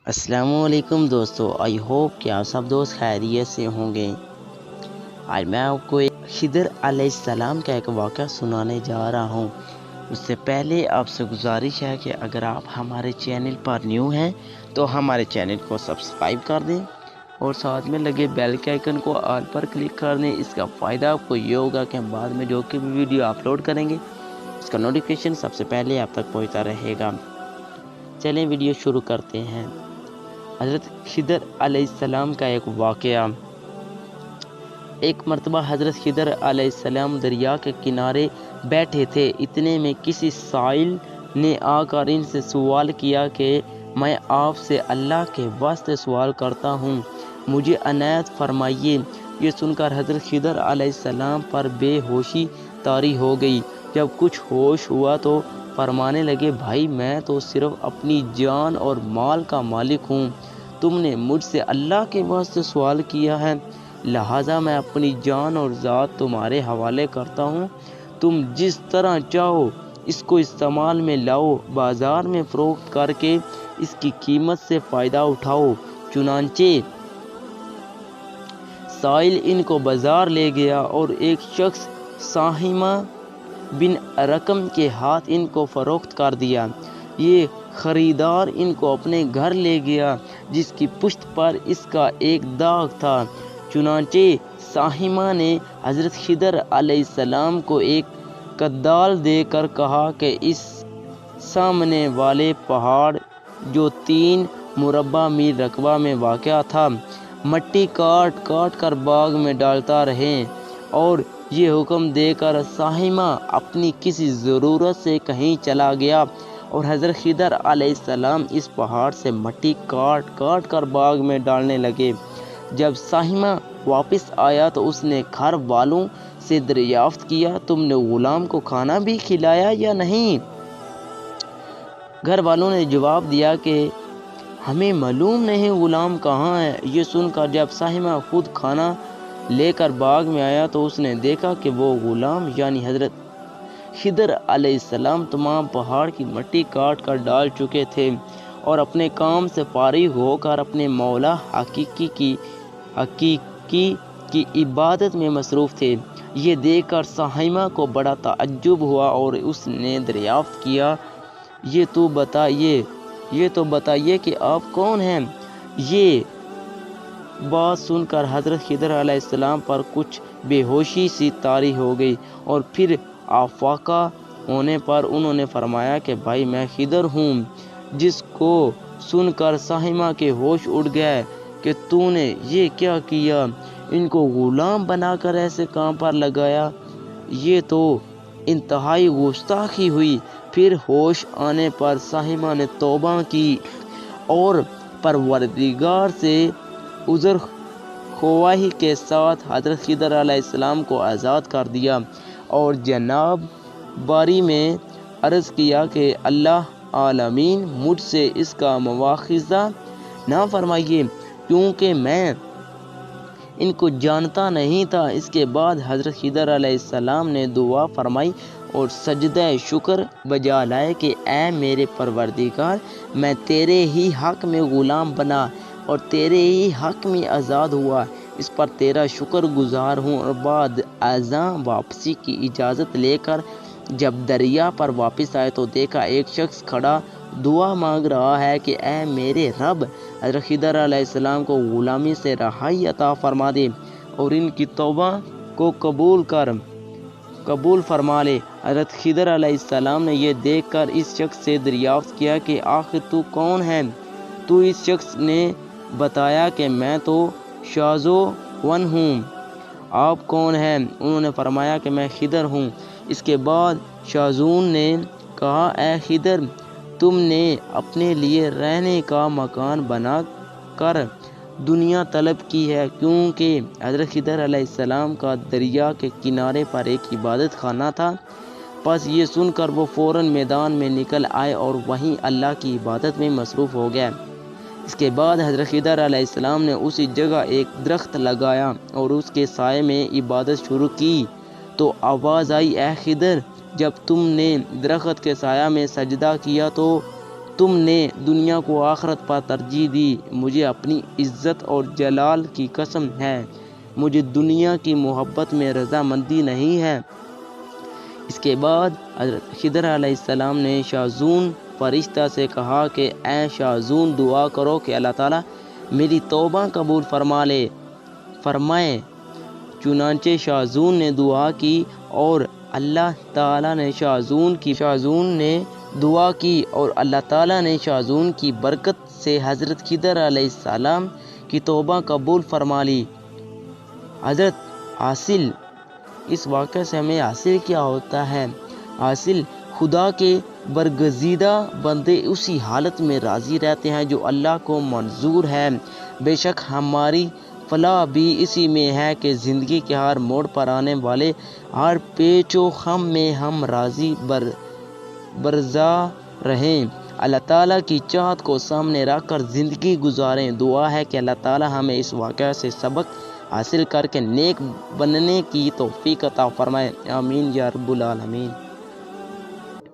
السلام علیکم دوستو، آئی ہوپ کہ آپ سب دوست خیریت سے ہوں گے۔ آج میں آپ کو خضر علیہ السلام کا ایک واقعہ سنانے جا رہا ہوں۔ اس سے پہلے آپ سے گزارش ہے کہ اگر آپ ہمارے چینل پر نیو ہیں تو ہمارے چینل کو سبسکرائب کر دیں اور ساتھ میں لگے بیل کے آئیکن کو آل پر کلک کر دیں۔ اس کا فائدہ آپ کو یہ ہوگا کہ ہم بعد میں جو کہ بھی ویڈیو اپلوڈ کریں گے اس کا نوٹیفیکیشن سب سے پہلے آپ تک پہنچتا رہے گا۔ چلیں ویڈیو شروع کرتے ہیں۔ حضرت خضر علیہ السلام کا ایک واقعہ۔ ایک مرتبہ حضرت خضر علیہ السلام دریا کے کنارے بیٹھے تھے، اتنے میں کسی سائل نے آ کر ان سے سوال کیا کہ میں آپ سے اللہ کے واسطے سوال کرتا ہوں، مجھے عنایت فرمائیے۔ یہ سن کر حضرت خضر علیہ السلام پر بے ہوشی طاری ہو گئی۔ جب کچھ ہوش ہوا تو فرمانے لگے، بھائی میں تو صرف اپنی جان اور مال کا مالک ہوں، تم نے مجھ سے اللہ کے واسطے سوال کیا ہے، لہٰذا میں اپنی جان اور ذات تمہارے حوالے کرتا ہوں، تم جس طرح چاہو اس کو استعمال میں لاؤ، بازار میں فروخت کر کے اس کی قیمت سے فائدہ اٹھاؤ۔ چنانچہ سائل ان کو بازار لے گیا اور ایک شخص ساہمہ بن رقم کے ہاتھ ان کو فروخت کر دیا۔ یہ خریدار ان کو اپنے گھر لے گیا جس کی پشت پر اس کا ایک داغ تھا۔ چنانچہ ساہمہ نے حضرت خضر علیہ السلام کو ایک کدال دے کر کہا کہ اس سامنے والے پہاڑ جو 3 مربع میل رقبہ میں واقع تھا، مٹی کاٹ کاٹ کر باغ میں ڈالتا رہیں۔ اور یہ حکم دے کر ساہمہ اپنی کسی ضرورت سے کہیں چلا گیا اور حضرت خضر علیہ السلام اس پہاڑ سے مٹی کاٹ کاٹ کر باغ میں ڈالنے لگے۔ جب ساہمہ واپس آیا تو اس نے گھر والوں سے دریافت کیا، تم نے غلام کو کھانا بھی کھلایا یا نہیں؟ گھر والوں نے جواب دیا کہ ہمیں معلوم نہیں غلام کہاں ہے۔ یہ سن کر جب ساہمہ خود کھانا لے کر باغ میں آیا تو اس نے دیکھا کہ وہ غلام یعنی حضرت خضر علیہ السلام تمام پہاڑ کی مٹی کاٹ کر ڈال چکے تھے اور اپنے کام سے فارغ ہو کر اپنے مولا حقیقی کی عبادت میں مصروف تھے۔ یہ دیکھ کر ساہمہ کو بڑا تعجب ہوا اور اس نے دریافت کیا، یہ تو بتائیے کہ آپ کون ہیں؟ یہ بات سن کر حضرت خضر علیہ السلام پر کچھ بے ہوشی سی طاری ہو گئی اور پھر آفاقہ ہونے پر انہوں نے فرمایا کہ بھائی میں خضر ہوں۔ جس کو سن کر ساہمہ کے ہوش اڑ گئے کہ تو نے یہ کیا کیا، ان کو غلام بنا کر ایسے کام پر لگایا، یہ تو انتہائی گستاخی ہوئی۔ پھر ہوش آنے پر ساہمہ نے توبہ کی اور پروردگار سے عذر خواہی کے ساتھ حضرت خضر علیہ السلام کو آزاد کر دیا اور جناب باری میں عرض کیا کہ اللہ عالمین مجھ سے اس کا مواخذہ نہ فرمائیے کیونکہ میں ان کو جانتا نہیں تھا۔ اس کے بعد حضرت خضر علیہ السلام نے دعا فرمائی اور سجدہ شکر بجا لائے کہ اے میرے پروردگار، میں تیرے ہی حق میں غلام بنا اور تیرے ہی حق میں آزاد ہوا، اس پر تیرا شکر گزار ہوں۔ اور بعد ازاں واپسی کی اجازت لے کر جب دریا پر واپس آئے تو دیکھا ایک شخص کھڑا دعا مانگ رہا ہے کہ اے میرے رب، حضرت خضر علیہ السلام کو غلامی سے رہائی عطا فرما دے اور ان کی توبہ کو قبول فرما لے۔ حضرت خضر علیہ السلام نے یہ دیکھ کر اس شخص سے دریافت کیا کہ آخر تو کون ہے؟ تو اس شخص نے بتایا کہ میں تو شازوون ہوں۔ آپ کون ہیں؟ انہوں نے فرمایا کہ میں خضر ہوں۔ اس کے بعد شازون نے کہا، اے خضر، تم نے اپنے لیے رہنے کا مکان بنا کر دنیا طلب کی ہے، کیونکہ حضرت خضر علیہ السلام کا دریا کے کنارے پر ایک عبادت خانہ تھا۔ پس یہ سن کر وہ فوراً میدان میں نکل آئے اور وہیں اللہ کی عبادت میں مصروف ہو گئے۔ اس کے بعد حضرت خضر علیہ السلام نے اسی جگہ ایک درخت لگایا اور اس کے سائے میں عبادت شروع کی تو آواز آئی، اے خضر، جب تم نے درخت کے سایہ میں سجدہ کیا تو تم نے دنیا کو آخرت پر ترجیح دی، مجھے اپنی عزت اور جلال کی قسم ہے، مجھے دنیا کی محبت میں رضامندی نہیں ہے۔ اس کے بعد حضرت خضر علیہ السلام نے شاذون فرشتہ سے کہا کہ اے شاذون، دعا کرو کہ اللہ تعالیٰ میری توبہ قبول فرمائے۔ چنانچہ شاذون نے دعا کی اور اللہ تعالیٰ نے شاذون کی برکت سے حضرت خضر علیہ السلام کی توبہ قبول فرما لی۔ حاصل اس واقعے سے ہمیں حاصل کیا ہوتا ہے؟ حاصل خدا کے برگزیدہ بندے اسی حالت میں راضی رہتے ہیں جو اللہ کو منظور ہے۔ بے شک ہماری فلاح بھی اسی میں ہے کہ زندگی کے ہر موڑ پر آنے والے ہر پیچ و خم میں ہم راضی برضا رہیں، اللہ تعالیٰ کی چاہت کو سامنے رکھ کر زندگی گزاریں۔ دعا ہے کہ اللہ تعالیٰ ہمیں اس واقعہ سے سبق حاصل کر کے نیک بننے کی توفیق عطا فرمائے، آمین یا رب العالمین۔